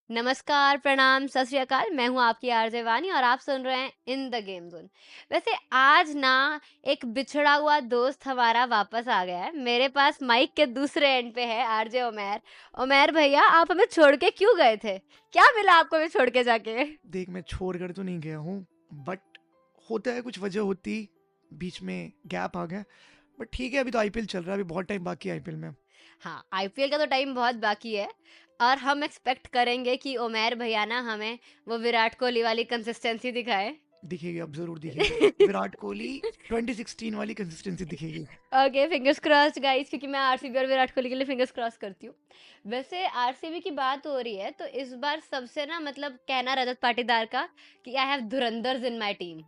नमस्कार, प्रणाम, सत श्री अकाल। मैं हूँ आपकी आरजे वानी और आप सुन रहे हैं इन द गेम जोन। वैसे आज ना एक बिछड़ा हुआ दोस्त हमारा वापस आ गया है। मेरे पास माइक के दूसरे एंड पे है आरजे उमैर। उमैर भैया, आप हमें छोड़ के क्यों गए थे? क्या मिला आपको हमें छोड़ के जाके? देख, मैं छोड़कर तो नहीं गया हूँ, बट होता है कुछ वजह होती, बीच में गैप आ गया। बट ठीक है, अभी तो आईपीएल चल रहा है, अभी बहुत टाइम बाकी है आईपीएल में। हाँ, आईपीएल का तो टाइम बहुत बाकी है और हम एक्सपेक्ट करेंगे कि उमैर भैया ना हमें वो विराट कोहली वाली कंसिस्टेंसी दिखाए। दिखेगी, अब जरूर दिखेगी। विराट कोहली 2016 वाली कंसिस्टेंसी दिखेगी। ओके, फिंगर्स क्रॉस्ड गाइस, क्योंकि मैं आरसीबी और विराट कोहली के लिए फिंगर्स क्रॉस करती हूँ। वैसे आरसीबी की बात हो रही है तो इस बार सबसे ना मतलब कहना रजत पाटीदार का कि आई हैव धुरंधर्स इन माय टीम।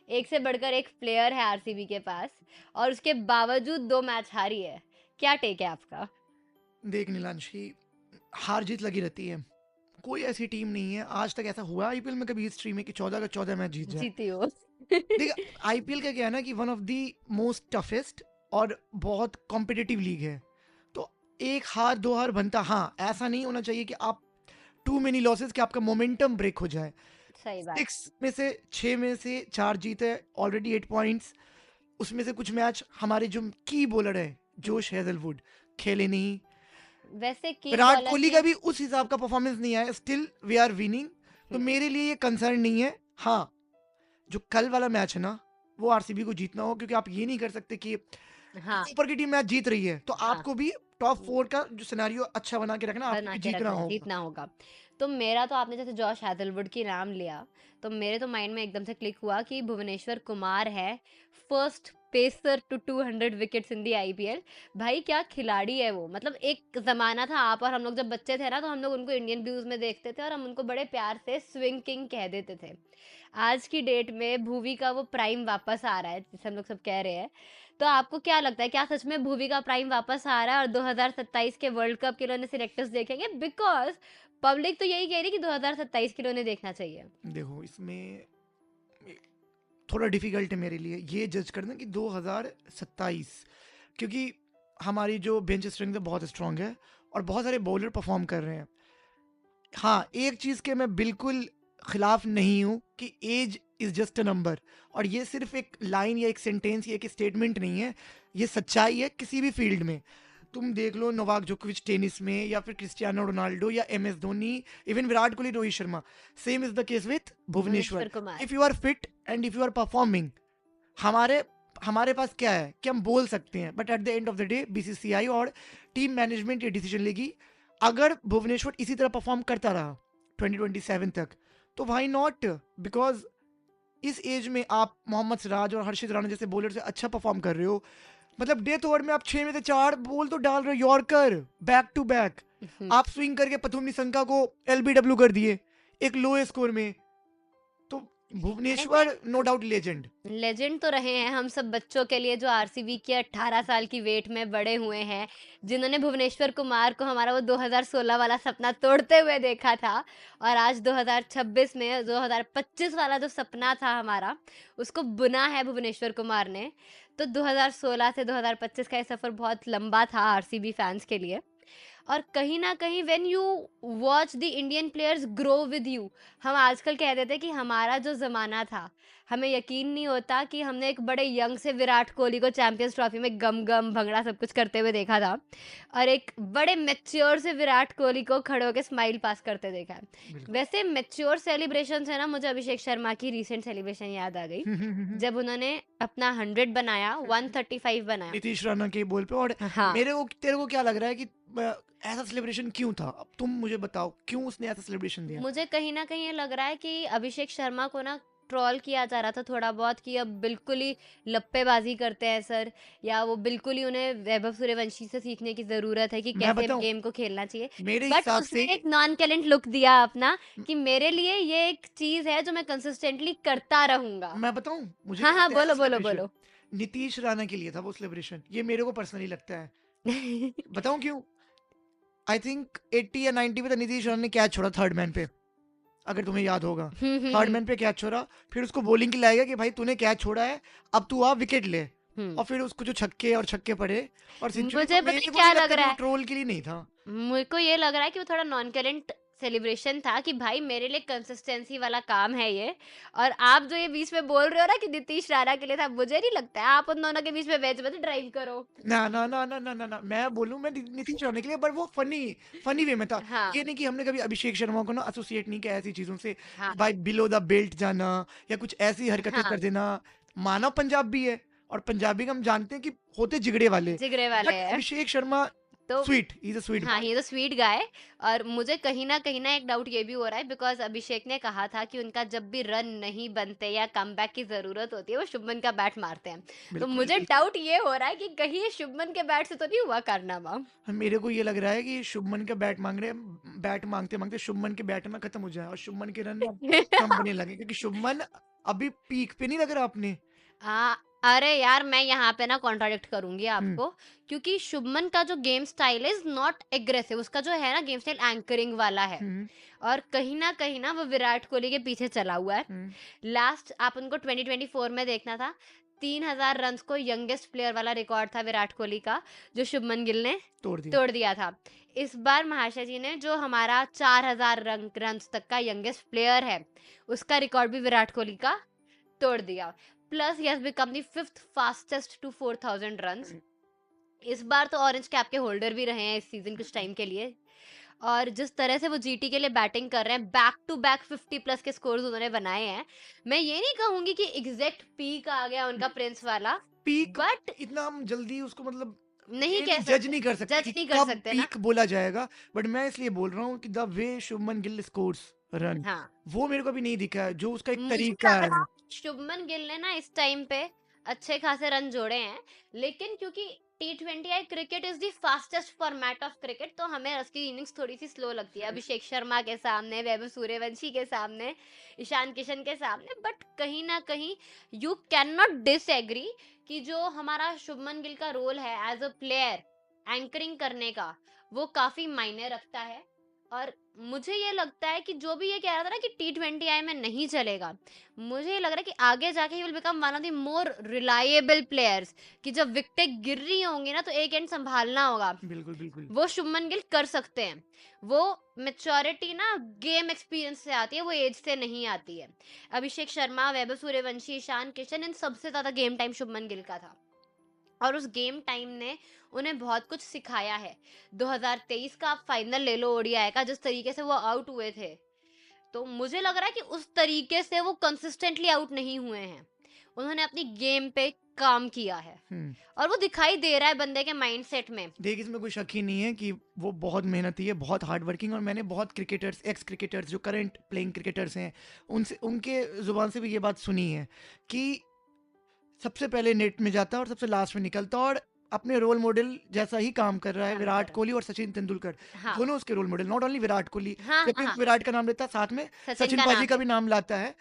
एक से बढ़कर एक प्लेयर है आरसीबी के पास और उसके बावजूद 2 मैच हारी है। क्या टेक है आपका? देख नीलांशी, हार जीत लगी रहती है। कोई ऐसी टीम नहीं है आज तक ऐसा हुआ आईपीएल में कभी हिस्ट्री में कि 14 का 14 मैच जीत जाए। जीती हो। देख, आईपीएल का क्या है ना कि one of the most toughest और बहुत कॉम्पिटिटिव लीग है। तो एक हार दो हार बनता, हाँ, ऐसा नहीं होना चाहिए कि आप टू मेनी लॉसेस कि आपका मोमेंटम ब्रेक हो जाए। सही बात। 6 में से 4 जीते, ऑलरेडी 8 पॉइंट्स। उसमें से कुछ मैच हमारे जो की बॉलर है, हम्म, जोश हेजलवुड, खेले नहीं। वैसे की विराट बॉलर कोहली ने। का भी उस हिसाब का परफॉर्मेंस नहीं आया, स्टिल वी आर विनिंग। तो हम्म, मेरे लिए ये कंसर्न नहीं है। हाँ, जो कल वाला मैच है ना, वो आरसीबी को जीतना हो, क्योंकि आप ये नहीं कर सकते कि हाँ ऊपर की टीम मैच जीत रही है तो हाँ, आपको भी टॉप 4 का जो सिनेरियो अच्छा बना के रखना, आपको बना भी के जीतना रखना है, होगा। जीतना होगा। तो मेरा तो आपने जैसे जॉश हैदलवुड की नाम लिया तो मेरे तो माइंड में एकदम से क्लिक हुआ कि भुवनेश्वर कुमार है first pacer to 200 wickets in the IPL. भाई क्या खिलाड़ी है वो! मतलब एक जमाना था, आप और हम लोग जब बच्चे थे ना तो हम लोग उनको इंडियन व्यूज में देखते थे और हम उनको बड़े प्यार से स्विंग किंग कह देते थे। आज की डेट में भुवी का वो प्राइम वापस आ रहा है जिसे हम लोग सब कह रहे हैं। तो आपको क्या लगता है, क्या सच में भुवी का प्राइम वापस आ रहा है और 2027 के वर्ल्ड कप के लिए उन्हें सिलेक्टर्स देखेंगे? बिकॉज पब्लिक तो यही कह रही कि 2027 के लिए उन्हें देखना चाहिए। देखो, इसमें थोड़ा डिफिकल्ट है मेरे लिए ये जज करना कि 2027, क्योंकि हमारी जो बेंच स्ट्रेंथ है बहुत स्ट्रांग है और बहुत सारे बॉलर परफॉर्म कर रहे हैं। हाँ, एक चीज़ के मैं बिल्कुल खिलाफ नहीं हूँ कि age is just a number. और ये सिर्फ एक लाइन या एक सेंटेंस या एक स्टेटमेंट नहीं है, ये सच्चाई है किसी भी फील्ड में। तुम देख लो नोवाक जोकोविच टेनिस में, या फिर क्रिस्टियानो रोनाल्डो या M S Dhoni, even Virat Kohli, Rohit Sharma. Same is the case with Bhuvneshwar. Bhuvneshwar Kumar. If you are fit and if you are performing, हमारे हमारे पास क्या है कि हम बोल सकते हैं, but at the end of the day BCCI और टीम मैनेजमेंट ये डिसीजन लेगी। अगर भुवनेश्वर इसी तरह परफॉर्म करता रहा 2027 तक, तो वाई नॉट? बिकॉज इस एज में आप मोहम्मद सिराज और हर्षित राणा जैसे बॉलर से अच्छा परफॉर्म कर रहे हो। मतलब डेथ ओवर में आप 6 में से 4 बॉल तो डाल रहे हो, यॉर्कर बैक टू बैक। आप स्विंग करके प्रथुम निशंका को एलबीडब्ल्यू कर दिए एक लो स्कोर में। तो ऐसे Bhuvneshwar no doubt legend. Legend तो रहे हैं हम सब बच्चों के लिए जो आरसीबी के 18 साल की वेट में बड़े हुए हैं, जिन्होंने भुवनेश्वर कुमार को हमारा वो 2016 वाला सपना तोड़ते हुए देखा था। और आज 2026 में 2025 वाला जो सपना था हमारा, उसको बुना है भुवनेश्वर कुमार ने। तो 2016 से 2025 का ये सफर बहुत लंबा था आरसीबी फैंस के लिए। और कहीं ना कहीं when you watch the Indian players grow with you, हम आजकल कह देते कि हमारा जो ज़माना था, हमें यकीन नहीं होता कि हमने एक बड़े यंग से विराट कोहली को चैंपियंस ट्रॉफी में गम गम भंगड़ा सब कुछ करते हुए देखा था और एक बड़े मेच्योर से विराट कोहली को खड़े होकर स्माइल पास करते देखा है। बिल्कुल। वैसे मेच्योर सेलिब्रेशन है ना, मुझे अभिषेक शर्मा की रीसेंट सेलिब्रेशन याद आ गई जब उन्होंने अपना 100 बनाया, 135 बनाया। नीतीश राणा के बोल पे। और हाँ, मेरे को, तेरे को क्या लग रहा है कि ऐसा सेलिब्रेशन क्यों था? अब तुम मुझे बताओ, क्यों उसने ऐसा सेलिब्रेशन दिया? मुझे कहीं न कहीं ये लग रहा है कि अभिषेक शर्मा को ना ट्रोल किया जा रहा था थोड़ा बहुत कि अब बिल्कुल ही लप्पेबाजी करते हैं सर, या वो बिल्कुल ही उन्हें वैभव सूर्यवंशी से सीखने की ज़रूरत है कि मैं कैसे बताऊं, गेम को खेलना चाहिए। मेरे बट हिसाब से, उसने एक नॉन टैलेंट लुक दिया अपना कि मेरे लिए ये एक चीज़ है जो मैं कंसिस्टेंटली करता रहूँगा। मैं बताऊं मुझे हाँ, क्या हाँ, लगता है ऐसा बोलो, बोलो, सेलिब्रेशन। बोलो। नीतीश राणा के लिए था वो सेलिब्रेशन, ये मेरे को पर्सनली लगता है। बताऊं क्यों? आई थिंक 80 या 90 पे तो नीतीश राणा ने कैच छोड़ा थर्ड मैन पे, अगर तुम्हें याद होगा। हुँ, हुँ, थर्ड हुँ, मैन पे कैच छोड़ा, फिर उसको बॉलिंग की लाएगा कि भाई तूने कैच छोड़ा है, अब तू आ विकेट ले। हुँ। और फिर उसको जो छक्के और छक्के पड़े और सेंचुरी, तो मुझे पता है मेरे को क्या नहीं लग लगता कि रहा वो है? ट्रोल के लिए नहीं था। मेरे को ये लग रहा है कि वो थोड़ा नॉन टैलेंट सेलिब्रेशन था कि भाई मेरे लिए कंसिस्टेंसी वाला काम है ये। और आप जो ये बीच में बोल रहे हो ना कि नीतीश राणा के लिए था, मुझे नहीं लगता है। आप उन दोनों के बीच में वेज मत ड्राइव करो। ना ना ना ना ना ना ना मैं बोलूँ, मैं नीतीश राणा के लिए, पर वो फनी फनी वे में था। हाँ ये नहीं कि हमने कभी अभिषेक शर्मा को ना एसोसिएट नहीं किया ऐसी चीजों से, हाँ भाई बिलो द बेल्ट जाना या कुछ ऐसी हरकतें हाँ, कर देना। मानव पंजाबी है, और पंजाबी का हम जानते हैं कि होते जिगड़े वाले, जिगरे वाले बट हैं अभिषेक शर्मा तो। स्वीट, इज अ स्वीट हाँ, बॉय। ये तो स्वीट गाय। और मुझे कहीं ना एक डाउट ये भी हो रहा है, बिकॉज अभिषेक ने कहा था कि उनका जब भी रन नहीं बनते या कमबैक की जरूरत होती है वो शुभमन का बैट मारते हैं। तो बिल्कुल मुझे बिल्कुल। डाउट ये हो रहा है कि कहीं ये शुभमन के बैट से तो नहीं हुआ कारनामा। मेरे को ये लग रहा है कि शुभमन का बैट मांग रहे हैं, बैट मांगते मांगते शुभमन के बैट ना खत्म हो जाए और शुभमन के रन कम बने लगे, क्योंकि शुभमन अभी पीक पे नहीं लग रहा अपने। हाँ, अरे यार मैं यहाँ पे ना कॉन्ट्राडिक्ट करूंगी हम्म आपको। क्योंकि शुभमन का जो game style is not aggressive, उसका जो है ना गेम स्टाइल एंकरिंग वाला है। हम्म और कहीं ना वो विराट कोहली के पीछे चला हुआ है। हम्म लास्ट आप उनको 2024 में देखना था, 3000 रन्स को यंगेस्ट प्लेयर वाला रिकॉर्ड था विराट कोहली का, जो शुभमन गिल ने तोड़ दिया। तोड़ दिया था। इस बार महाशय जी ने जो हमारा 4000 रन्स तक का यंगेस्ट प्लेयर है, उसका रिकॉर्ड भी विराट कोहली का तोड़ दिया। Plus he has become the 5th fastest to 4000 runs. इस बार तो ऑरेंज कैप के होल्डर भी रहे हैं इस सीजन कुछ टाइम के लिए। और जिस तरह से वो जीटी के लिए बैटिंग कर रहे हैं, बैक टू बैक 50 प्लस के स्कोर्स उन्होंने बनाए हैं। मैं ये नहीं कहूंगी कि एग्जैक्ट पीक आ गया उनका प्रिंस वाला, पीक बट इतना हम जल्दी उसको मतलब नहीं कह जज सकते, नहीं कर सकते जज कि नहीं कर कब सकते ना। पीक बोला जाएगा। बट मैं इसलिए बोल रहा हूँ कि the way Shubman Gill scores run, हाँ, वो मेरे को भी नहीं दिखा है, जो उसका एक मुझे तरीका लग रहा है। है शुभमन गिल ने ना इस टाइम पे अच्छे खासे रन जोड़े हैं। लेकिन क्योंकि T20I cricket is the fastest format of cricket, तो हमें उसकी इनिंग्स थोड़ी सी स्लो लगती है अभिषेक शर्मा के सामने, वैभव सूर्यवंशी के सामने, ईशान किशन के सामने। बट कहीं ना कहीं यू कैन नॉट डिसएग्री कि जो हमारा शुभमन गिल का रोल है एज अ प्लेयर एंकरिंग करने का, वो काफी मायने रखता है। और मुझे ये लगता है कि जो भी ये कह रहा था ना कि T20I में नहीं चलेगा, मुझे ये लग रहा है कि आगे जाके he will become one of the more reliable players. कि जब विकेटें गिर रही होंगी ना तो एक एंड संभालना होगा, बिल्कुल बिल्कुल। वो शुभमन गिल कर सकते हैं। वो मेच्योरिटी ना गेम एक्सपीरियंस से आती है, वो एज से नहीं आती है। अभिषेक शर्मा, वैभव सूर्यवंशी, ईशान किशन, इन सबसे ज्यादा गेम टाइम शुभमन गिल का था। और उस गेम टाइम ने उन्हें बहुत कुछ सिखाया है। 2023 का आप फाइनल ले लो ओडीआई का, जिस तरीके से वो आउट हुए थे, तो मुझे लग रहा है कि उस तरीके से वो कंसिस्टेंटली आउट नहीं हुए हैं। उन्होंने अपनी गेम पे काम किया है और वो दिखाई दे रहा है बंदे के माइंडसेट में। देख, इसमें कोई शक ही नहीं है कि वो बहुत मेहनती है, बहुत हार्ड वर्किंग। और मैंने बहुत क्रिकेटर्स, एक्स क्रिकेटर्स जो करंट प्लेइंग क्रिकेटर्स हैं, उनसे, उनके जुबान से भी ये बात सुनी है कि सबसे पहले नेट में जाता है और सबसे लास्ट में निकलता, और अपने रोल मॉडल जैसा ही काम कर रहा है। काम विराट कर कोहली और सचिन तेंदुलकर हाँ दोनों उसके role model, not only Virat Kohli, हाँ जब भी हाँ, विराट का नाम लेता है साथ में सचिन सचिन का पाजी नाम का है। भी नाम लाता है।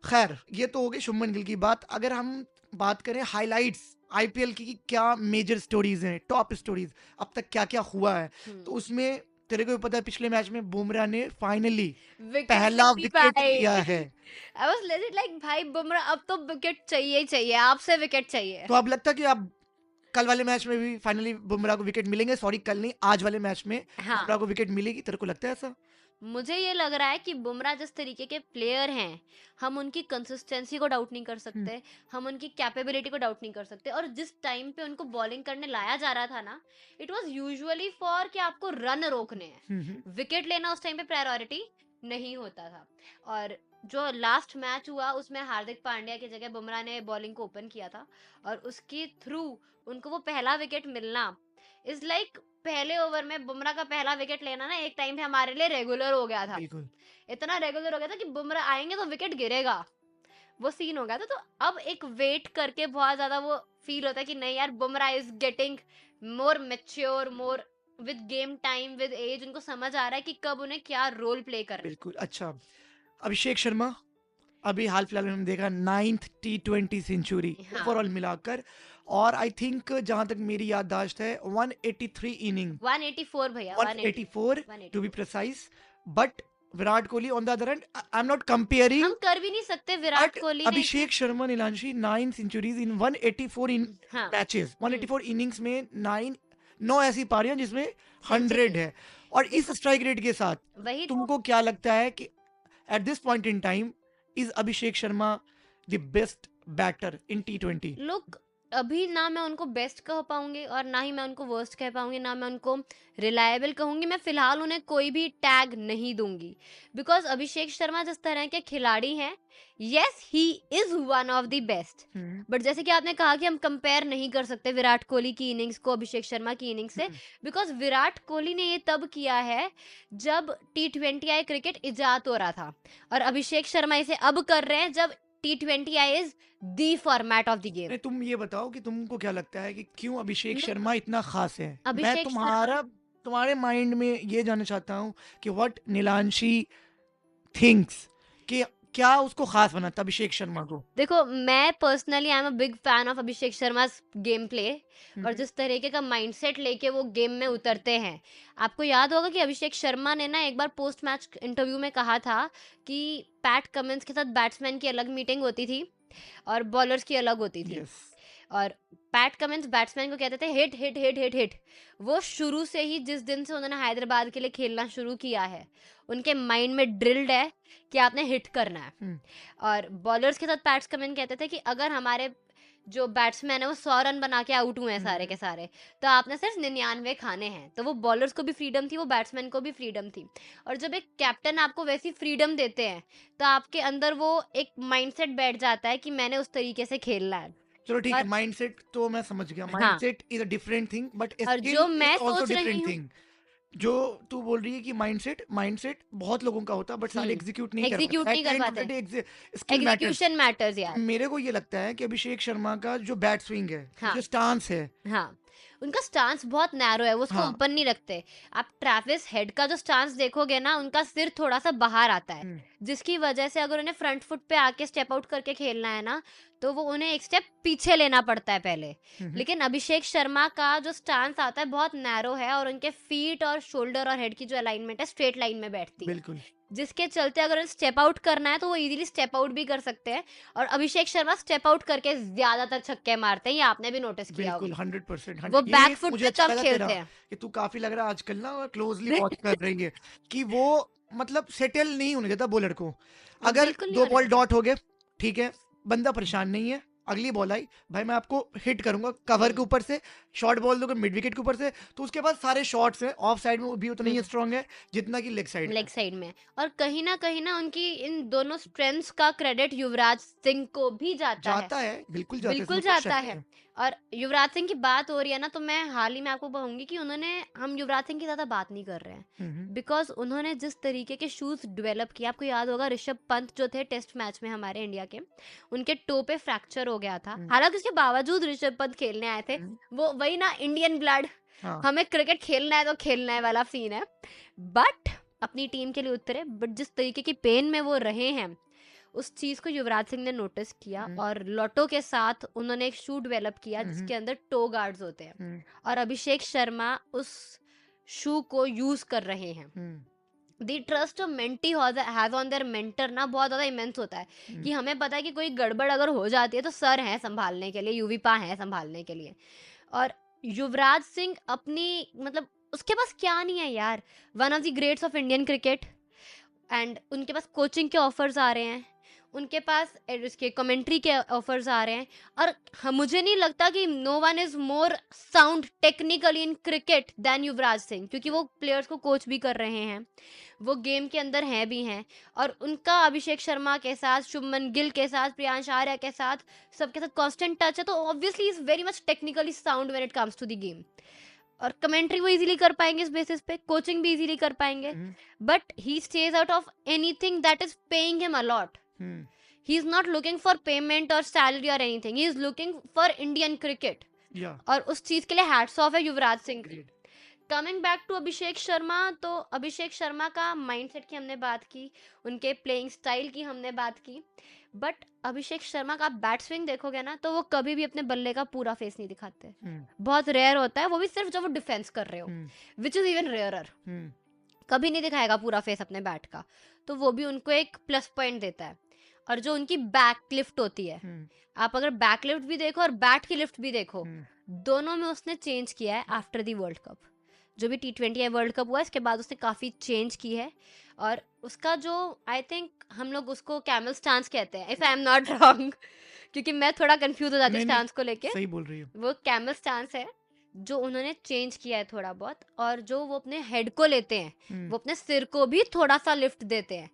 खैर, ये तो हो गई शुभमन गिल की बात। अगर हम बात करें हाइलाइट्स आईपीएल की, कि क्या मेजर स्टोरीज हैं, टॉप स्टोरीज अब तक क्या क्या हुआ है, तो उसमें तेरे को भी पता है पिछले मैच में बुमराह ने फाइनली विकेट पहला ली विकेट भाई। लिया है। आई वाज लेजिट लाइक भाई बुमराह अब तो विकेट चाहिए ही चाहिए, आपसे विकेट चाहिए। तो अब लगता है कि अब कल वाले मैच में भी फाइनली बुमराह को विकेट मिलेंगे, सॉरी कल नहीं, आज वाले मैच में हाँ, बुमराह को विकेट मिलेगी। तेरे को लगता है ऐसा? मुझे ये लग रहा है कि बुमराह जिस तरीके के प्लेयर हैं, हम उनकी कंसिस्टेंसी को डाउट नहीं कर हम्म सकते, हम उनकी कैपेबिलिटी को डाउट नहीं कर सकते। और जिस टाइम पे उनको बॉलिंग करने लाया जा रहा था ना, इट वाज यूजुअली फॉर कि आपको रन रोकने हैं, हम्म विकेट लेना उस टाइम पे प्रायोरिटी नहीं होता था। और जो लास्ट मैच हुआ उसमें हार्दिक पांड्या की जगह बुमराह ने बॉलिंग को ओपन किया था, और उसके थ्रू उनको वो पहला विकेट मिलना इज लाइक, पहले ओवर में बुमराह का पहला विकेट लेना ना एक टाइम पे हमारे लिए रेगुलर हो गया था। बिल्कुल। इतना रेगुलर हो गया था कि बुमराह आएंगे तो विकेट गिरेगा, वो सीन हो गया था। तो अब एक वेट करके बहुत ज्यादा वो फील होता है कि नहीं यार, Bumrah is getting more mature, more with game time, with age, उनको समझ आ रहा है कि कब उन्हें क्या रोल प्ले करना है। बिल्कुल। अच्छा, अभिषेक शर्मा अभी हाल फिलहाल में हमने देखा 9th T20 सेंचुरी हाँ, ओवरऑल मिलाकर, और आई थिंक जहां तक मेरी याददाश्त है 183 इनिंग, 184 भैया, 184 to be 184। Precise. But Virat Kohli on the other end, I am not comparing, हम कर भी नहीं सकते, विराट बट कोहली ने अभिषेक शर्मा, नीलांशी 9 सेंचुरीज इन 184 इन हाँ, मैचेस, 184 इनिंग्स में 9 ऐसी पारियां जिसमें 100 सेंचुरी है। और इस देखो स्ट्राइक रेट के साथ वही तो। तुमको क्या लगता है कि at this point in time is Abhishek Sharma the best batter in T20? लोग अभी ना मैं उनको बेस्ट कह पाऊंगी और ना ही मैं उनको वर्स्ट कह पाऊंगी, ना मैं उनको रिलायबल कहूंगी। मैं फिलहाल उन्हें कोई भी टैग नहीं दूंगी, बिकॉज अभिषेक शर्मा जिस तरह के खिलाड़ी हैं, yes he is one of the best, but जैसे कि आपने कहा कि हम कंपेयर नहीं कर सकते विराट कोहली की इनिंग्स को अभिषेक शर्मा की इनिंग्स से, बिकॉज विराट कोहली ने ये तब किया है जब T20I क्रिकेट इजाद हो रहा था, और अभिषेक शर्मा इसे अब कर रहे हैं जब T20I is the format of the game. नहीं, तुम ये बताओ कि तुमको क्या लगता है कि क्यों अभिषेक लोग शर्मा इतना खास है? मैं अभिषेक शर्मा, तुम्हारे माइंड में ये जानना चाहता हूँ कि व्हाट नीलांशी थिंक्स, कि क्या उसको खास बनाता अभिषेक शर्मा को? देखो मैं personally I am a big fan of Abhishek Sharma game play, और जिस तरीके का माइंडसेट लेके वो गेम में उतरते हैं। आपको याद होगा कि अभिषेक शर्मा ने ना एक बार पोस्ट मैच इंटरव्यू में कहा था कि पैट कमिंस के साथ बैट्समैन की अलग मीटिंग होती थी और बॉलर्स की अलग होती थी, यस, और पैट कमिंस बैट्समैन को कहते थे hit hit hit hit hit. वो शुरू से ही, जिस दिन से उन्होंने हैदराबाद के लिए खेलना शुरू किया है, उनके माइंड में ड्रिल्ड है कि आपने हिट करना है। और बॉलर्स के साथ पैट्स कमिंस कहते थे कि अगर हमारे जो बैट्समैन है वो 100 रन बना के आउट हुए हैं सारे के सारे, तो आपने सिर्फ 99 खाने हैं। तो वो बॉलर्स को भी फ्रीडम थी, वो बैट्समैन को भी फ्रीडम थी। और जब एक कैप्टन आपको वैसी फ्रीडम देते हैं तो आपके अंदर वो एक माइंडसेट बैठ जाता है कि मैंने उस तरीके से खेलना है। चलो ठीक है, और माइंडसेट तो मैं समझ गया, हाँ, mindset is a different thing but और स्किल जो इज मैं आल्सो सोच रही डिफरेंट हूँ, थिंग। जो तू बोल रही है कि माइंडसेट माइंडसेट बहुत लोगों का होता है बट सारे एग्जीक्यूट नहीं कर एग्जीक्यूट पाते, नहीं एट द कर एंड ऑफ द पाते, day skill matters. Execution matters यार। मेरे को ये लगता है कि अभिषेक शर्मा का जो बैट स्विंग है, हाँ, जो स्टांस है, हाँ, उनका स्टांस बहुत नैरो है, वो उसको हाँ, ऊपर नहीं रखते। आप ट्रैविस हेड का जो स्टांस देखोगे ना, उनका सिर थोड़ा सा बाहर आता है, जिसकी वजह से अगर उन्हें फ्रंट फुट पे आके स्टेप आउट करके खेलना है ना, तो वो उन्हें एक स्टेप पीछे लेना पड़ता है पहले। लेकिन अभिषेक शर्मा का जो स्टांस आता है बहुत नैरो है, और उनके फीट और शोल्डर और हेड की जो अलाइनमेंट है स्ट्रेट लाइन में बैठती है, बिल्कुल जिसके चलते अगर उन्हें स्टेप आउट करना है तो वो इजीली स्टेप आउट भी कर सकते हैं। और अभिषेक शर्मा स्टेप आउट करके ज्यादातर छक्के मारते हैं, ये आपने भी नोटिस किया बिल्कुल, होगा। 100%, वो 100। बैक ये फुट मुझे पे अच्छा कम लगा तेरा खेलते हैं। कि तू काफी लग रहा है आजकल ना क्लोजली वॉच कर रही है, कि वो मतलब सेटल नहीं होने देता बॉलर को। वो अगर बिल्कुल नहीं दो होने बॉल देता। डॉट हो गए, ठीक है, बंदा परेशान नहीं है, अगली बॉल आई, भाई मैं आपको हिट करूंगा कवर के हम्म, ऊपर से, शॉर्ट बॉल दोगे मिड विकेट के ऊपर से, तो उसके पास सारे शॉट्स हैं, ऑफ साइड में वो भी उतना ही हम्म, स्ट्रांग है जितना कि लेग साइड लेग में। साइड में। और कहीं ना उनकी इन दोनों स्ट्रेंथ्स का क्रेडिट युवराज सिंह को भी जाता है, जाता है, बिल्कुल जाता है, बिल्कुल इसमें कोई जाता शक नहीं है। है। और युवराज सिंह की बात हो रही है ना, तो मैं हाल ही में आपको कहूंगी कि हम युवराज सिंह की ज्यादा बात नहीं कर रहे हैं, हम्म, बिकॉज उन्होंने जिस तरीके के शूज डेवलप किए, आपको याद होगा ऋषभ पंत जो थे टेस्ट मैच में हमारे इंडिया के, उनके टो पे फ्रैक्चर हो गया था, हम्म, हालांकि उसके बावजूद ऋषभ पंत खेलने आए थे। हम्म, वो वही ना इंडियन ब्लड, हाँ, हमें क्रिकेट खेलना है तो खेलना है वाला सीन है। बट अपनी टीम के लिए उतरे, बट जिस तरीके की पेन में वो रहे हैं, उस चीज को युवराज सिंह ने नोटिस किया, हम्म, और लॉटो के साथ उन्होंने एक शू डेवलप किया हम्म, जिसके अंदर टो गार्ड्स होते हैं, हम्म, और अभिषेक शर्मा उस शू को यूज कर रहे हैं। Hmm, the trust of mentee has on their mentor ना बहुत ज्यादा इमेंस होता है, हम्म, कि हमें पता है कि कोई गड़बड़ अगर हो जाती है तो सर है संभालने के लिए, यूविपा है संभालने के लिए। और युवराज सिंह अपनी, मतलब उसके पास क्या नहीं है यार, one of the greats of Indian cricket, and उनके पास कोचिंग के ऑफर्स आ रहे हैं, उनके पास इसके कमेंट्री के ऑफर्स आ रहे हैं। और मुझे नहीं लगता कि no one is more sound technically in cricket than Yuvraj Singh, क्योंकि वो प्लेयर्स को कोच भी कर रहे हैं, वो गेम के अंदर हैं भी हैं। और उनका अभिषेक शर्मा के साथ, शुभमन गिल के साथ, प्रियांश आर्या के साथ, सबके साथ कांस्टेंट टच है, तो obviously is very much technically sound when it comes to the game. और कमेंट्री वो इजीली कर पाएंगे इस बेसिस पे, कोचिंग भी इजीली कर पाएंगे। Hmm, but he stage out of anything that is paying him a lot. Hmm, he is not looking for payment और सैलरी और anything, he is looking for Indian cricket. या और उस चीज के लिए हैट्स ऑफ है Yuvraj Singh. Great. Coming back to Abhishek Sharma, तो अभिषेक शर्मा का माइंडसेट की हमने बात की, उनके प्लेइंग स्टाइल की हमने बात की, बट अभिषेक शर्मा का बैट स्विंग देखोगे ना, तो वो कभी भी अपने बल्ले का पूरा फेस नहीं दिखाते। बहुत रेयर होता है, वो भी सिर्फ जब वो डिफेंस कर रहे हो, विच इज इवन रेयरर। कभी नहीं दिखाएगा पूरा फेस अपने बैट का, तो वो भी उनको एक प्लस पॉइंट देता है। और जो उनकी बैक लिफ्ट होती है, आप अगर बैक लिफ्ट भी देखो और बैट की लिफ्ट भी देखो, दोनों में उसने चेंज किया है आफ्टर दी वर्ल्ड कप। जो भी T20 वर्ल्ड कप हुआ इसके बाद उसने काफ़ी चेंज की है। और उसका जो आई थिंक हम लोग उसको कैमल स्टांस कहते हैं, if I am not wrong, क्योंकि मैं थोड़ा कंफ्यूज हो जाती हूँ नहीं नहीं, स्टांस को लेके। सही बोल रही हो। वो कैमल स्टांस है जो उन्होंने चेंज किया है थोड़ा बहुत, और जो वो अपने हेड को लेते हैं, वो अपने सिर को भी थोड़ा सा लिफ्ट देते हैं,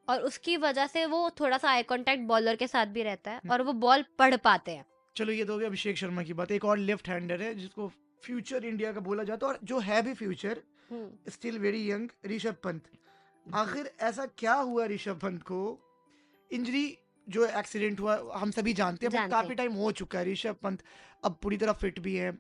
और उसकी वजह से वो थोड़ा सा आई कांटेक्ट बॉलर के साथ भी रहता है और वो बॉल पढ़ पाते हैं। चलो ये तो हो गया अभिषेक शर्मा की बात। एक और लेफ्ट हैंडर है जिसको फ्यूचर इंडिया का बोला जाता है, और जो है भी future, still very young, Rishabh Pant. आखिर ऐसा क्या हुआ ऋषभ पंत को? इंजरी जो एक्सीडेंट हुआ हम सभी जानते हैं, जानते काफी हैं। टाइम हो चुका है। ऋषभ पंत अब पूरी तरह फिट भी है,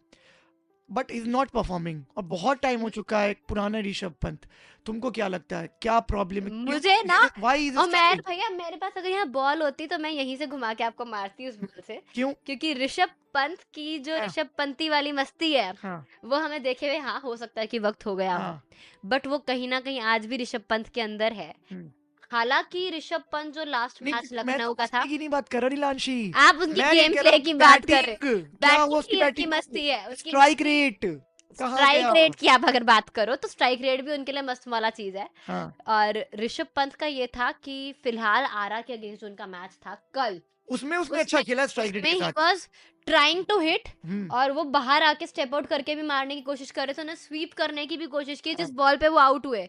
बट इज नॉट परफॉर्मिंग, और बहुत टाइम हो चुका है। पुराना ऋषभ पंत, तुमको क्या लगता है क्या प्रॉब्लम है? मुझे ना, व्हाई इज और मैं भैया मेरे पास अगर यहाँ बॉल होती तो मैं यहीं से घुमा के आपको मारती उस बॉल से, क्यों? क्योंकि ऋषभ पंत की जो हाँ ऋषभ पंती वाली मस्ती है हाँ वो हमें देखे हुए हाँ हो सकता है कि वक्त हो गया हो, हाँ। बट वो कहीं ना कहीं आज भी ऋषभ पंत के अंदर है। हम्म। हालांकि ऋषभ पंत जो लास्ट नहीं, मैच मैं तो लखनऊ का था, मस्ती की नहीं बात कर रहा नीलांशी, आप उनकी मैं ये गेम कह रहा प्ले हूँ की बात कर रहे बैटिंग हैं। क्या हुआ बैटिंग उसकी की उनकी बैटिंग? मस्ती है, उसकी स्ट्राइक रेट कहाँ स्ट्राइक गया? रेट की आप अगर बात करो तो स्ट्राइक रेट भी उनके लिए मस्त वाला चीज है। हाँ, और ऋषभ पंत का ये था कि फिलहाल आरा के अगेंस्ट उनका मैच था कल, उसमें उसने अच्छा खेला स्ट्राइक रेट उसमें के ही साथ। वाज ट्राइंग टू हिट, हम्म। और वो बाहर आके स्टेप आउट करके भी मारने की कोशिश कर रहे थे, उन्हें स्वीप करने की भी कोशिश की हाँ, जिस बॉल पे वो आउट हुए।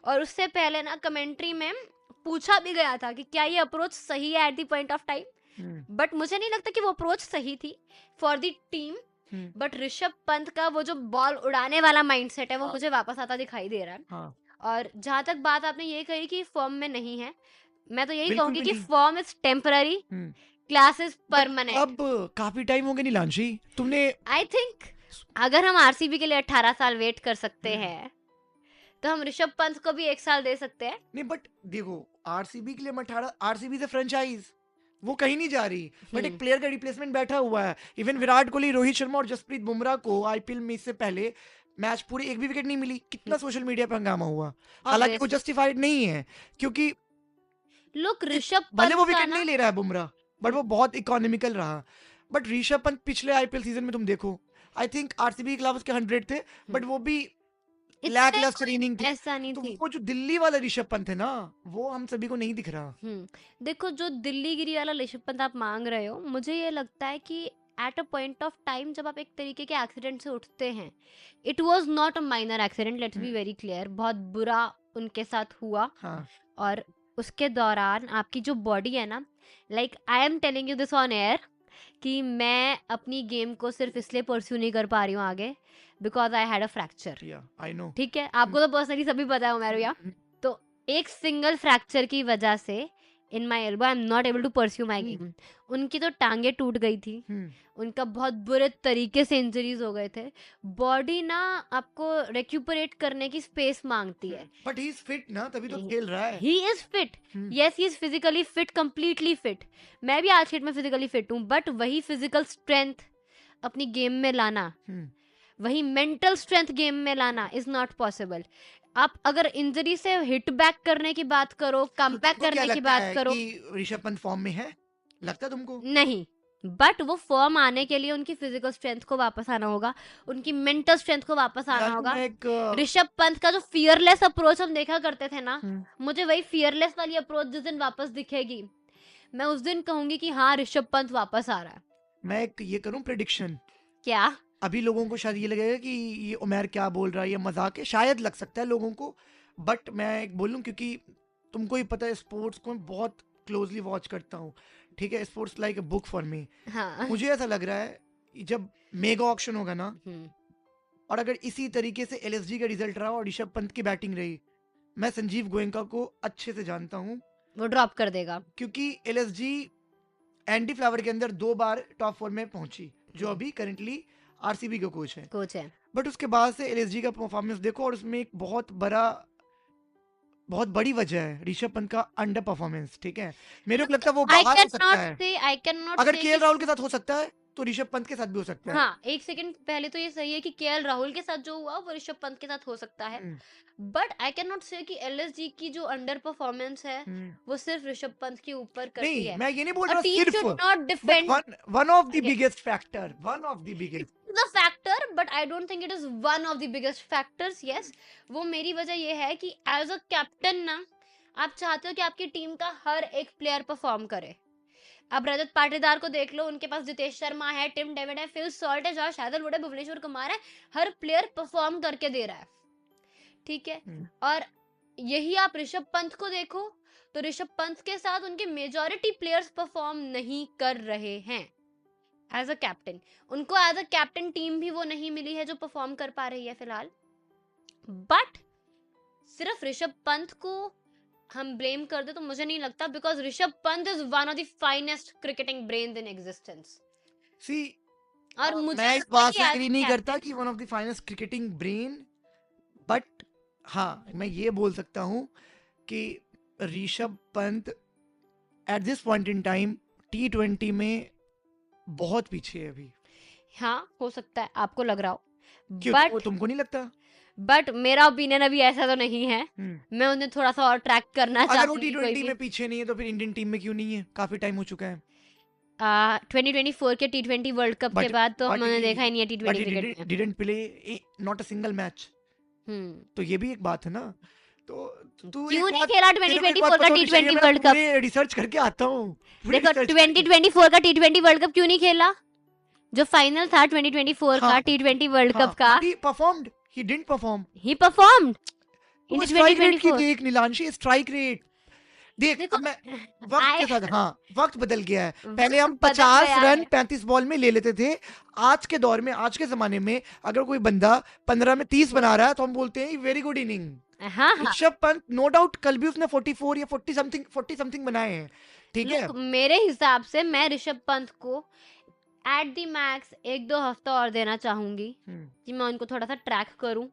और उससे पहले ना कमेंट्री में पूछा भी गया था कि क्या ये अप्रोच सही है at the point of time, hmm, but मुझे नहीं लगता कि वो अप्रोच सही थी for the team. Hmm, but Rishabh Pant का वो जो बॉल उड़ाने वाला माइंडसेट है वो हाँ, मुझे वापस आता दिखाई दे रहा है। हाँ, और जहां तक बात आपने ये कही कि फॉर्म में नहीं है, मैं तो यही बिल्कुल कहूंगी भी कि नहीं। Form is temporary, hmm. Class is but permanent. अब काफी टाइम हो गया नीलांशी, तुमने। आई थिंक अगर हम आरसीबी के लिए 18 साल वेट कर सकते हम्म, हैं तो हम ऋषभ पंत को भी 1 साल दे सकते हैं। नहीं बट देखो, आरसीबी के लिए मैं 18, आरसीबी से फ्रेंचाइज वो कहीं नहीं जा रही, बट एक प्लेयर का रिप्लेसमेंट बैठा हुआ है। इवन विराट कोहली, रोहित शर्मा और जसप्रीत बुमराह को आईपीएल में इससे पहले मैच पूरे एक भी विकेट नहीं मिली। कितना सोशल मीडिया पे हंगामा हुआ, हालांकि वो Obviously. जस्टिफाइड नहीं है, क्योंकि लुक ऋषभ भले पंत वो का विकेट ना, नहीं ले रहा है बुमराह, बट वो बहुत इकोनॉमिकल रहा। बट ऋषभ पंत पिछले आईपीएल सीजन में तुम देखो, आई थिंक आरसीबी के खिलाफ उसके 100 थे, बट वो भी लैक इतने लस्टर इनिंग थी। ऐसा नहीं तो थी। वो जो दिल्ली वाला ऋषभ पंत है ना, वो हम सभी को नहीं दिख रहा। देखो जो दिल्ली गिरी वाला ऋषभ पंत आप मांग रहे हो, मुझे ये लगता है कि at a point of time जब आप एक तरीके के एक्सीडेंट से उठते हैं, it was not a minor accident, let's be very clear, बहुत बुरा उनके साथ हुआ। हाँ और उसके दौरान आपकी जो बॉडी है ना, like I am telling you this on air, कि मैं अपनी गेम को सिर्फ इसलिए परस्यू नहीं कर पा रही हूँ आगे because I had a fracture. या आई नो। ठीक है, आपको तो पर्सनली सभी पता है उमेरो या, तो एक सिंगल फ्रैक्चर की वजह से in my elbow I am not able to pursue my game. उनकी तो टांगे टूट गई थी, उनका बहुत बुरे तरीके से इंजरीज हो गए थे। बॉडी ना आपको रेक्यूपरेट करने की स्पेस मांगती है। बट ही इज फिट ना, तभी तो खेल रहा है। He is fit, yes he is physically fit, completely fit. मैं भी आज डेट में फिजिकली फिट हूँ, बट वही फिजिकल स्ट्रेंथ अपनी गेम में लाना, वही मेंटल स्ट्रेंथ गेम में लाना इज नॉट पॉसिबल। आप अगर इंजरी से हिट बैक करने की बात करो, कम बैक तुमको क्या करने की लगता बात है करो, कि ऋषभ पंत फॉर्म में है? लगता है तुमको? नहीं। बट वो फॉर्म आने के लिए उनकी फिजिकल स्ट्रेंथ को वापस आना होगा, उनकी मेंटल स्ट्रेंथ को वापस आना यार होगा। मैं एक ऋषभ पंत का जो फियरलेस अप्रोच हम देखा करते थे ना, मुझे वही फियरलेस वाली अप्रोच जिस दिन वापस दिखेगी, मैं उस दिन कहूंगी कि हाँ ऋषभ पंत वापस आ रहा है। मैं एक ये करूं प्रेडिक्शन। क्या? अभी लोगों को शायद ये लगेगा कि ये उमर क्या बोल रहा है, ये मजाक है, शायद लग सकता है लोगों को, बट मैं एक बोलूं क्योंकि तुमको ही पता है स्पोर्ट्स को मैं बहुत क्लोजली वॉच करता हूँ। ठीक है, sports like a book for me. हाँ। मुझे ऐसा लग रहा है जब मेगा ऑक्शन होगा ना, और अगर इसी तरीके से एलएसजी का रिजल्ट रहा और ऋषभ पंत की बैटिंग रही, मैं संजीव गोयनका को अच्छे से जानता हूँ, वो ड्रॉप कर देगा, क्योंकि एलएसजी एंडी फ्लावर के अंदर 2 बार टॉप 4 में पहुंची, जो अभी करंटली आरसीबी का कोच है। बट उसके बाद से एलएसजी का परफॉर्मेंस देखो, और उसमें एक बहुत बड़ी वजह है ऋषभ पंत का अंडर परफॉर्मेंस। ठीक है, मेरे को लगता है वो बाहर हो सकता है। आई कैन नॉट अगर केएल राहुल के साथ हो सकता है तो ऋषभ पंत के साथ भी हो सकता है। हाँ, एक सेकंड पहले तो ये सही है कि केएल राहुल के साथ जो हुआ वो ऋषभ पंत के साथ हो सकता है, बट आई कैन नॉट से कि एलएसजी की जो अंडर परफॉर्मेंस है वो सिर्फ ऋषभ पंत के ऊपर करती नहीं, है। मैं ये नहीं बोल रहा टीम सिर्फ, should not defend one of the biggest factor, one of the biggest the factor factor, but I don't think it is one of the biggest factors. Yes, वो मेरी वजह ये है कि एज अ कैप्टन ना, आप चाहते हो कि आपकी टीम का हर एक प्लेयर परफॉर्म करे. अब रजत पाटीदार को देख लो, उनके पास जितेश शर्मा है, टिम डेविड है, फिल सॉल्ट है, जॉश हैजलवुड है, भुवनेश्वर कुमार है. हर प्लेयर परफॉर्म करके दे रहा है. ठीक है. और यही आप ऋषभ पंत को देखो, तो ऋषभ पंत के साथ उनके मेजॉरिटी प्लेयर्स परफॉर्म नहीं कर रहे हैं एज अ कैप्टन. उनको एज अ कैप्टन टीम भी वो नहीं मिली है जो परफॉर्म कर पा रही है फिलहाल. बट सिर्फ ऋषभ पंत को हम ब्लेम कर दे तो मुझे नहीं लगता, because Rishabh Pant is one of the finest cricketing brains in existence. सी और मुझे मैं इस लगता है बात कि से as एग्री a नहीं captain- करता कि one of the finest cricketing brain, but हाँ मैं ये बोल सकता हूँ कि Rishabh Pant eight this point in time T20 में बहुत पीछे है अभी. हाँ, हो सकता है आपको लग रहा हो, क्यों तुमको नहीं लगता? बट मेरा ओपिनियन अभी ऐसा तो नहीं है. मैं उन्हें थोड़ा सा और ट्रैक करना अगर वो चाहूंगी. कोई T20 भी में पीछे नहीं है तो फिर इंडियन टीम में क्यों नहीं है? काफी टाइम हो चुका है. 2024 के T20 वर्ल्ड कप के बाद तो हमने देखा ही नहीं है T20 क्रिकेट में. Didn't play not a single match. तो ये भी एक बात है ना. तो तू क्यों एक नहीं बात, खेला तेरे को एक 2024 बात का पता होनी चाहिए, T20 मैं वर्ल्ड कप? पूरे रिसर्च करके आता हूँ. देखो 2024 का T20 वर्ल्ड कप क्यों नहीं खेला? जो फाइनल था 2024 का हाँ, T20 वर्ल्ड कप का, he performed, he didn't perform. He performed in वो स्ट्राइक रेट की 2024. देख नीलांशी, स्ट्राइक रेट देख. देखो, अब मैं वक्त के साथ, हाँ वक्त बदल गया है. पहले हम वक्त बदल 50 गया रन है. 35 बॉल में ले लेते थे. आज के दौर में, आज के जमाने में अगर कोई बंदा 15 में 30 बना रहा है तो हम बोलते हैं वेरी गुड इनिंग. हाँ हाँ, ऋषभ पंत नो डाउट कल भी उसने 44 या 40 समथिंग बनाए हैं. ठीक है. लोग, मेरे हिसाब से मैं ऋषभ पंत को एट द मैक्स 1-2 हफ्ता और देना चाहूंगी कि मैं उनको थोड़ा सा ट्रैक करूं,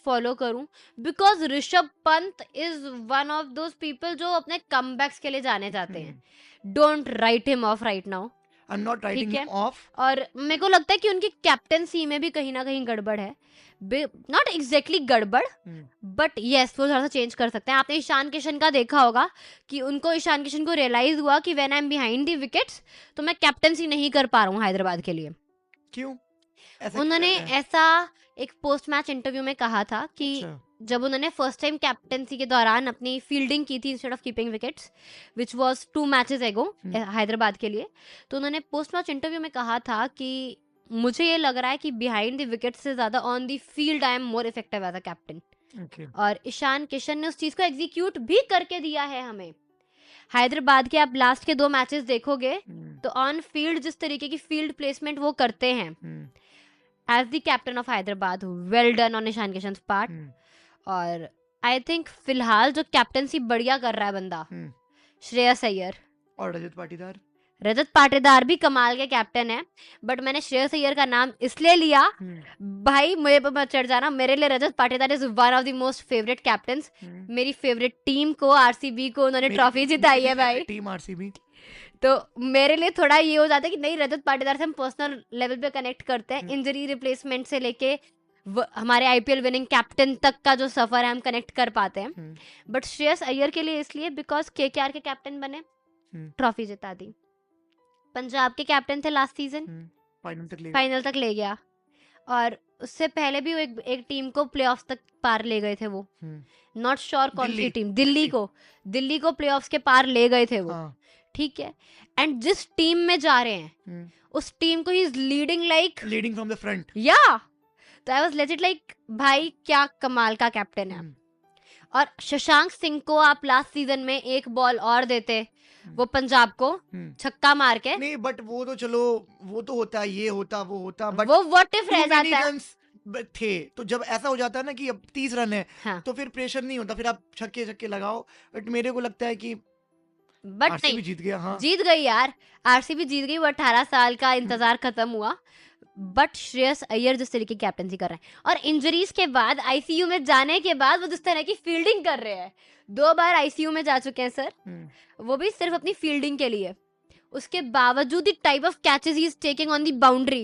फॉलो करूं, because Rishabh Pant is one of those people जो अपने कमबैक्स के लिए जाने जाते हैं. Don't write him of right now. I am not writing ठीक है. Him of. और मेरे को लगता है कि उनकी कैप्टनसी में भी कहीं ना कहीं गड़बड़ है. नॉट एग्जैक्टली गड़बड़, बट यस वो थोड़ा सा चेंज कर सकते हैं. आपने ईशान किशन का देखा होगा कि उनको, ईशान किशन को रियलाइज हुआ कि when I am behind the wickets तो मैं कैप्टनसी नहीं कर पा रहा हूँ हैदराबाद के लिए. क्यों ऐसा उन्होंने क्यों है? ऐसा एक पोस्ट मैच इंटरव्यू में कहा था कि अच्छा. जब उन्होंने फर्स्ट टाइम कैप्टनसी के दौरान अपनी फील्डिंग की थी instead of keeping wickets, which was 2 matches एगो हैदराबाद के लिए, तो उन्होंने पोस्ट मैच इंटरव्यू में कहा था कि मुझे ये लग रहा है कि बिहाइंड द विकेट से ज्यादा on the field I am more effective as a captain. और ईशान किशन ने उस चीज को एग्जीक्यूट भी करके दिया है हमें. हैदराबाद के आप लास्ट के 2 मैचेस देखोगे तो ऑन फील्ड जिस तरीके की फील्ड प्लेसमेंट वो करते हैं as the captain of Hyderabad, well done on Ishan Kishan part. और आई थिंक फिलहाल जो कैप्टनसी बढ़िया कर रहा है बंदा, श्रेयस अय्यर. और रजत पाटीदार. रजत पाटीदार भी कमाल के कैप्टन है, बट मैंने श्रेयस अय्यर का नाम इसलिए लिया, भाई मुझे पर मत चढ़ जाना, मेरे लिए Rajat Patidar is one of the most favourite captains. मेरी फेवरेट टीम को, आरसीबी को उन्होंने ट्रॉफी जिताई है भाई. Team RCB. तो मेरे लिए थोड़ा ये हो जाता है कि नहीं, रजत पाटीदार से हम पर्सनल लेवल पे कनेक्ट करते हैं. इंजरी रिप्लेसमेंट से लेके हमारे आईपीएल विनिंग कैप्टन तक का जो सफर है हम कनेक्ट कर पाते हैं. बट श्रेयस अय्यर के लिए इसलिए बिकॉज केकेआर के कैप्टन बने, ट्रॉफी जिता दी. पंजाब के कैप्टन थे लास्ट सीजन, फाइनल तक ले गया. और उससे पहले भी वो एक टीम को प्लेऑफ्स तक पार ले गए थे वो. नॉट श्योर कौन सी टीम, दिल्ली को प्लेऑफ्स के पार ले गए थे वो. ठीक है. एंड जिस टीम में जा रहे हैं उस टीम को he is leading from the front. या तो आई वाज लेजिट लाइक भाई क्या कमाल का कैप्टन है. और शशांक सिंह को आप लास्ट सीजन में एक बॉल और देते वो पंजाब को छक्का मार के. नहीं बट वो तो चलो, वो तो होता है, ये होता वो होता, बट वो व्हाट इफ रह जाता है थे. तो जब ऐसा हो जाता है ना कि अब 30 रन है, हाँ. तो फिर प्रेशर नहीं होता, फिर आप छक्के लगाओ. बट मेरे को लगता है कि बट नहीं, जीत गया. हाँ जीत गई यार, आरसीबी जीत गई. वो 18 साल का इंतजार खत्म हुआ. बट श्रेयस अय्यर जिस तरीके की कैप्टनसी कर रहे हैं और इंजरीज के बाद आईसीयू में जाने के बाद वो जिस तरह की फील्डिंग कर रहे हैं, 2 बार आईसीयू में जा चुके हैं सर, वो भी सिर्फ अपनी फील्डिंग के लिए. उसके बावजूद the type of catches he is taking on the boundary.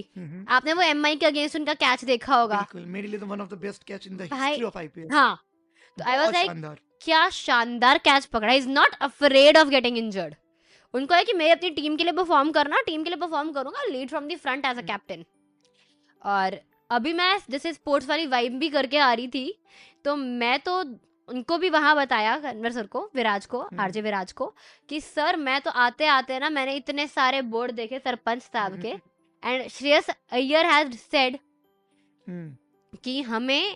आपने वो एमआई के अगेंस्ट उनका कैच देखा होगा. मेरे लिए तो one of the best catch in the history of IPL. हाँ, तो आई वाज लाइक क्या शानदार कैच पकड़ा. Is not afraid of getting injured. उनको है कि मैं अपनी टीम के लिए परफॉर्म करना, टीम के लिए परफॉर्म करूंगा, lead from the front as a captain. और अभी मैं जैसे स्पोर्ट्स वाली वाइब भी करके आ रही थी, तो मैं तो उनको भी वहां बताया, कन्वर सर को, विराज को, आरजे विराज को, कि सर मैं तो आते आते ना मैंने इतने सारे बोर्ड देखे सरपंच साहब के, and Shreyas Iyer has said कि हमें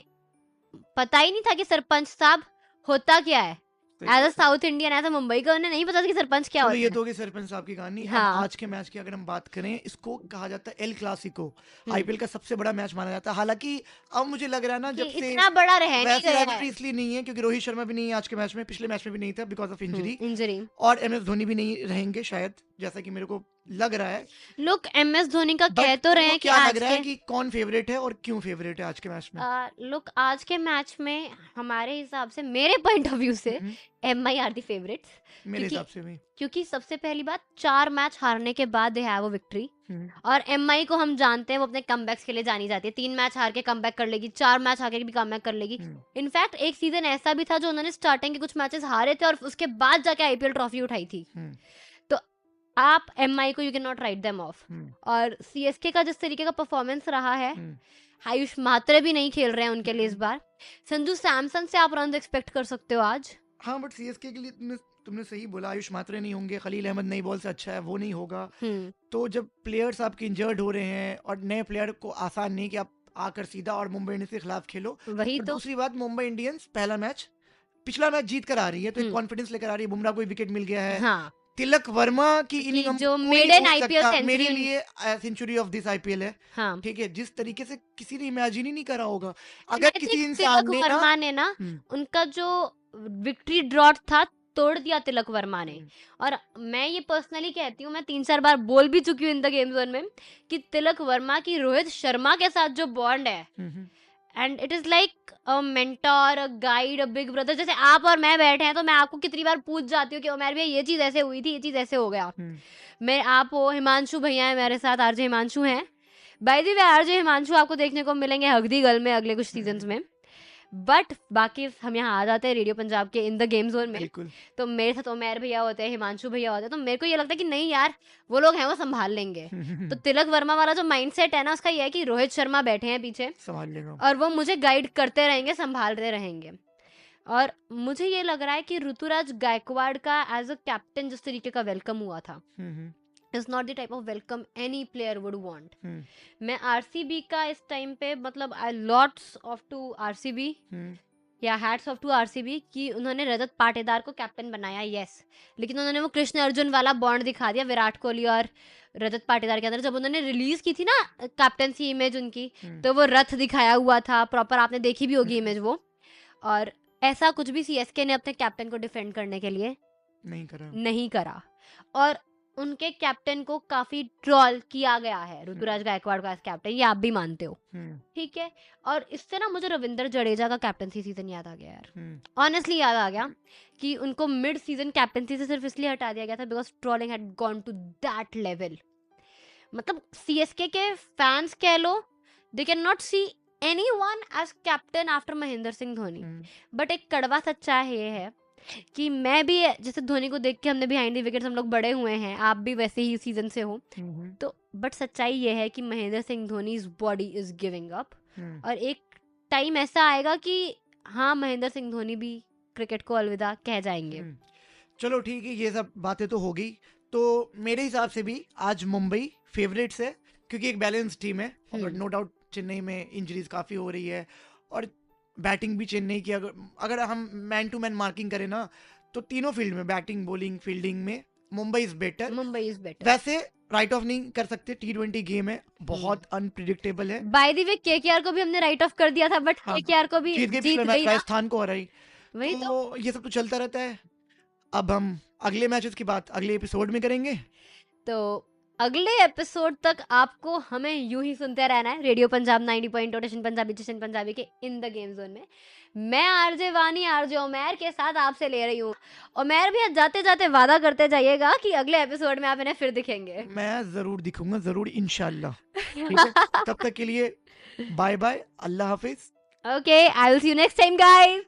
पता ही नहीं था कि सरपंच साहब होता क्या है। As a South Indian, as a Mumbai का, उन्हें नहीं पता था कि सरपंच क्या होता है। ये तो होगी सरपंच साहब की कहानी। हाँ। अब आज के मैच की अगर हम बात करें, इसको कहा जाता है एल क्लासिको, आईपीएल का सबसे बड़ा मैच माना जाता है। हालांकि अब मुझे लग रहा है ना, जब से इतना बड़ा रह नहीं वैसे गया है। rivalry इसलिए नहीं है क्योंकि रोहित शर्मा भी नहीं है आज के मैच में, पिछले मैच में भी नहीं था बिकॉज ऑफ इंजरी, और और एमएस धोनी भी नहीं रहेंगे शायद, जैसा कि मेरे को लग रहा है। लोग एमएस धोनी का कह बट तो रहे तुमको हैं कि क्या आज लग रहा है के कि कौन फेवरेट है और क्यों फेवरेट है आज के मैच में? लोग आज के मैच में हमारे हिसाब से, मेरे पॉइंट ऑफ व्यू से, एमआई आर दी फेवरेट्स। मेरे हिसाब से भी, क्योंकि सबसे पहली बात, 4 मैच हारने के बाद दे हैव अ विक्ट्री, और एमआई को हम जानते हैं वो अपने कमबैक्स के लिए जानी जाती है। 3 मैच हार के कमबैक कर लेगी, 4 मैच हार के भी कमबैक कर लेगी। इनफैक्ट एक सीजन ऐसा भी था जो उन्होंने स्टार्टिंग के कुछ मैचेस हारे थे और उसके बाद जाके आईपीएल ट्रॉफी उठाई थी। तो आप एमआई को you can not write them of. और सीएसके का जिस तरीके का परफॉर्मेंस रहा है, आयुष मात्रे भी नहीं खेल रहे हैं उनके लिए इस बार। संजू सैमसन से आप रन एक्सपेक्ट कर सकते हो आज। हाँ, बट सीएसके के लिए तुमने सही बोला, आयुष मात्रे नहीं होंगे, खलील अहमद नई बॉल से अच्छा है, वो नहीं होगा। तो जब प्लेयर्स आपके इंजर्ड हो रहे हैं, और नए प्लेयर को आसान नहीं कि आप आकर सीधा और मुंबई इंडियंस के खिलाफ खेलो। वही तो दूसरी बात, मुंबई इंडियंस पहला मैच, पिछला मैच जीत कर आ रही है, तो एक कॉन्फिडेंस लेकर आ रही है। बुमराह को विकेट मिल गया है। हाँ। तिलक वर्मा की इनिंग जो मेडन आईपीएल सेंचुरी मेरे लिए सेंचुरी ऑफ दिस आईपीएल है। हाँ। ठीक है, जिस तरीके से किसी ने इमेजिन ही नहीं करा होगा। अगर किसी इंसान तिलक वर्मा ने ना उनका जो विक्ट्री ड्रॉट था तोड़ दिया तिलक वर्मा ने। और मैं ये पर्सनली कहती हूँ, मैं 3-4 बार बोल भी चुकी हूँ इन द गेम जोन में, कि तिलक वर्मा की रोहित शर्मा के साथ जो बॉन्ड है, and it is like a mentor, a guide, a big brother. जैसे आप और मैं बैठे हैं तो मैं आपको कितनी बार पूछ जाती हूँ कि उमर भैया ये चीज ऐसे हुई थी, ये चीज ऐसे हो गया। मैं, आप हो, हिमांशु भैया है मेरे साथ, आरजे हिमांशु हैं। By the way RJ Himanshu आपको देखने को मिलेंगे हगदी गर्ल में अगले कुछ सीजन्स में। बट बाकी हम यहाँ आ जाते हैं रेडियो पंजाब के इन द गेम जोन में, तो मेरे साथ उमर भैया होते हैं, हिमांशु भैया होते हैं, तो मेरे को ये लगता है कि नहीं यार, वो लोग हैं, वो संभाल लेंगे। तो तिलक वर्मा वाला जो माइंडसेट है ना, उसका ये है कि रोहित शर्मा बैठे हैं पीछे, संभाल लेगा, और वो मुझे गाइड करते रहेंगे, संभालते रहेंगे। और मुझे ये लग रहा है कि ऋतुराज गायकवाड़ का एज अ कैप्टन जिस तरीके का वेलकम हुआ था, is not the type of welcome any player would want. मैं आरसीबी का इस टाइम पे, मतलब lots of to आरसीबी, या हैट्स ऑफ टू आरसीबी कि उन्होंने रजत पाटीदार को कैप्टन बनाया, यस, लेकिन उन्होंने वो कृष्ण अर्जुन वाला बॉन्ड दिखा दिया विराट कोहली और रजत पाटीदार के अंदर। जब उन्होंने रिलीज की थी ना कैप्टनसी इमेज उनकी, तो वो रथ दिखाया हुआ था प्रॉपर, आपने देखी भी होगी इमेज वो। और ऐसा कुछ भी सीएसके ने अपने कैप्टन को डिफेंड करने के लिए नहीं करा। और उनके कैप्टन को काफी ट्रॉल किया गया है, ऋतुराज गायकवाड़ का कैप्टन, ये आप भी मानते हो, ठीक है। और इससे ना मुझे रविंद्र जडेजा का कैप्टनसी सीजन याद आ गया यार, ऑनेस्टली याद आ गया कि उनको मिड सीजन कैप्टनसी से सिर्फ इसलिए हटा दिया गया था because trolling had gone to that level. मतलब सीएसके के फैंस कह लो, they can not see anyone as captain after Mahendra Singh Dhoni. But एक कड़वा सच्चा ये है कि मैं भी, जैसे धोनी को देख के हमने बिहाइंड द विकेट्स हम लोग बड़े हुए हैं, आप भी वैसे ही सीजन से हो, तो बट सच्चाई ये है कि Mahendra Singh Dhoni body is giving up, और एक टाइम ऐसा आएगा कि हाँ, महेंद्र सिंह धोनी भी क्रिकेट को अलविदा कह जाएंगे। चलो ठीक है, ये सब बातें तो हो गई। तो मेरे हिसाब से भी आज मुंबई फेवरेट्स है, क्योंकि एक बैलेंस टीम है, और नो डाउट चेन्नई में इंजरीज काफ़ी हो रही है, और बैटिंग भी चेन्नई की, अगर हम मैन टू मैन मार्किंग करें ना, तो तीनों फील्ड में, बैटिंग, बॉलिंग, फील्डिंग में मुंबई इज बेटर। वैसे राइट ऑफ नहीं कर सकते, T20 गेम है, बहुत अनप्रिडिक्टेबल है। बाय द वे केकेआर को भी हमने राइट ऑफ कर दिया था, बट केकेआर को भी जीत गई, राजस्थान को हराई। वही तो ये सब तो चलता रहता है। अब हम अगले मैचेस की बात अगले एपिसोड में करेंगे। तो अगले एपिसोड तक आपको हमें यूं ही सुनते रहना है radio Punjab 90.2 station Punjabi, station Punjabi के इन द गेम जोन में। मैं आरजे वानी, आरजे उमर के साथ आपसे ले रही हूँ। उमर भी जाते जाते वादा करते जाइएगा कि अगले एपिसोड में आप इन्हें फिर दिखेंगे। मैं जरूर दिखूंगा, जरूर, इंशाल्लाह। ठीक है, तब तक के लिए बाय बाय, अल्लाह हाफिज। Okay, I will see you next time guys.